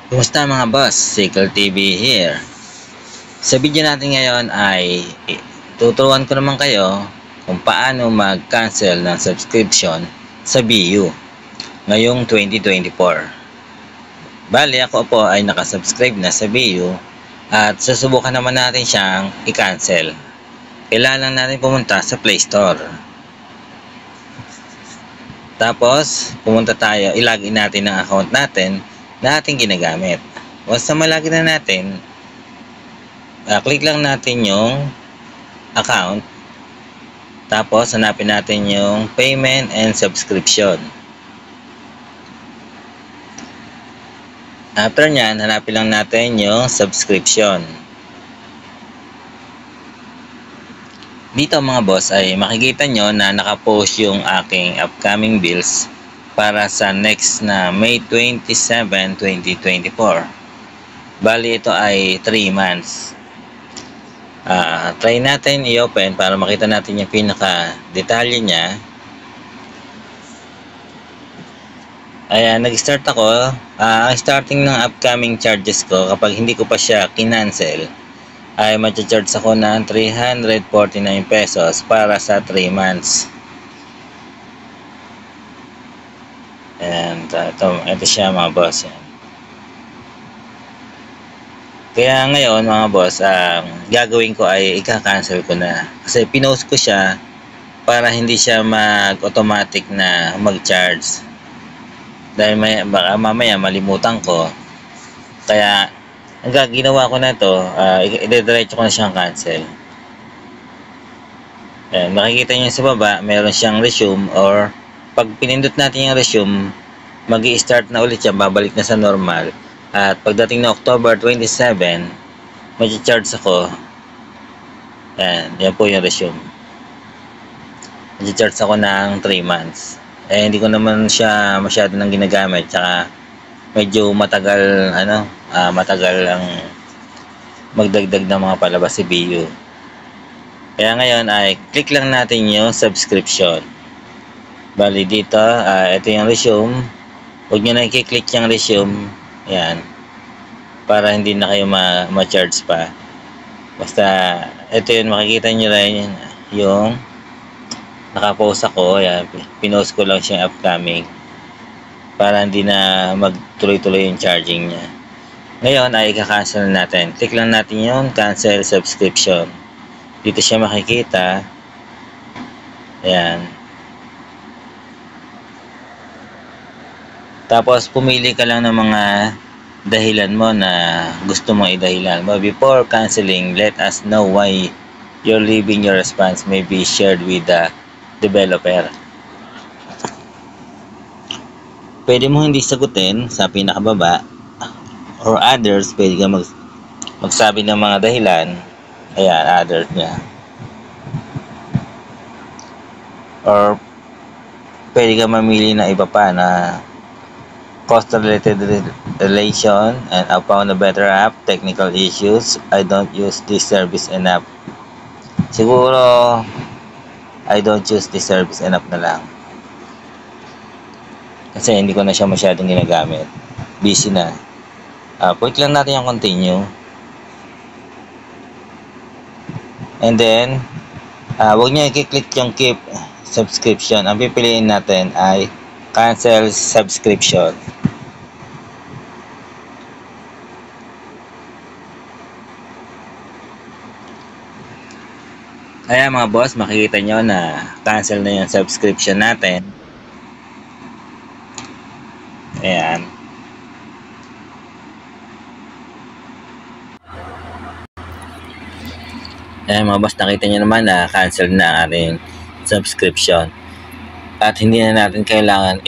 Kumusta mga boss? Cycle TV here. Sa video natin ngayon ay tuturuan ko naman kayo kung paano mag-cancel ng subscription sa BU ngayong 2024. Bali ako po ay nakasubscribe na sa BU at susubukan naman natin siyang i-cancel. Kailangan lang natin pumunta sa Play Store. Tapos pumunta tayo, ilagin natin ang account natin na ating ginagamit. Once na malagin na natin, click lang natin yung account, tapos hanapin natin yung payment and subscription. After nyan, hanapin lang natin yung subscription. Dito mga boss ay makikita nyo na nakapost yung aking upcoming bills para sa next na May 27, 2024. Bali ito ay 3 months. Try natin i-open para makita natin yung pinaka-detalye niya. Ayan, nag-start ako. Ang starting ng upcoming charges ko, kapag hindi ko pa siya kinancel, ay mag-charge ako ng 349 pesos para sa 3 months. And ito siya mga boss. Yan. Kaya ngayon mga boss, gagawin ko ay ika-cancel ko na. Kasi pinost ko siya para hindi siya mag-automatic na mag-charge. Dahil baka mamaya malimutan ko. Kaya ang ginawa ko na ito, i-diretso ko na siyang cancel. Ayan, makikita nyo sa baba, meron siyang resume, or pag pinindot natin yung resume, mag-i-start na ulit siya, babalik na sa normal. At pagdating na October 27, mag-charge ako. Yan po yung resume. Mag-charge ako ng 3 months. Hindi ko naman siya masyado nang ginagamit, tsaka medyo matagal matagal ang magdagdag ng mga palabas si BU. Kaya ngayon ay click lang natin yung subscription. Bali dito, ito yung resume. Huwag nyo na i-click yung resume. Yan. Para hindi na kayo ma-charge pa. Basta, ito yun, makikita nyo rin yung nakapost ako. Yan. Pinost ko lang siyang upcoming. Para hindi na magtuloy-tuloy yung charging niya. Ngayon ay i-cancel natin. Click lang natin yung cancel subscription. Dito siya makikita. Ayan. Tapos pumili ka lang ng mga dahilan mo na gusto mong idahilan mo. Before canceling, let us know why you're leaving. Your response may be shared with the developer. Pwede mo hindi sagutin sa pinakababa, or others, pwede ka magsabi ng mga dahilan. Ayan, others niya. Or pwede ka mamili na iba pa na cost-related relation, and I found a better app, technical issues, I don't use this service enough. Siguro I don't use this service enough na lang. Kasi hindi ko na siya masyadong ginagamit. Busy na. Click lang natin yung continue. And then, huwag nyo i-click yung keep subscription. Ang pipiliin natin ay cancel subscription. Ayan mga boss, makikita nyo na cancel na yung subscription natin. Ayan. Ayan mga boss, nakita nyo naman na cancel na ang ating subscription. At hindi na natin kailangan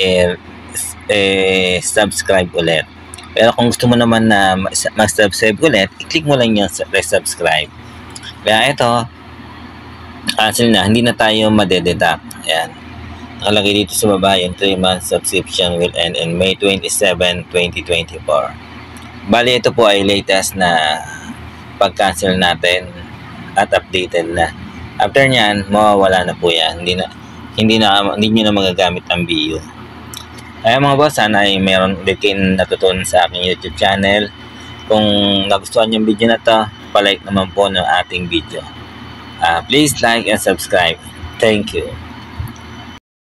subscribe ulit. Pero kung gusto mo naman na mag-subscribe ulit, i-click mo lang yung resubscribe. Kaya ito, cancel na, hindi na tayo madededuct. Ayan. Nakalagay dito sa baba yung 3 months subscription will end in May 27, 2024. Bali ito po ay latest na pag-cancel natin at updated na. After nyan, mawawala na po yan. Hindi nyo na magagamit ang BU. Ayan mga boss, sana ay meron ulit kayong natutunan sa aking YouTube channel. Kung nagustuhan yung video na to, palike naman po ng ating video. Please like and subscribe. Thank you.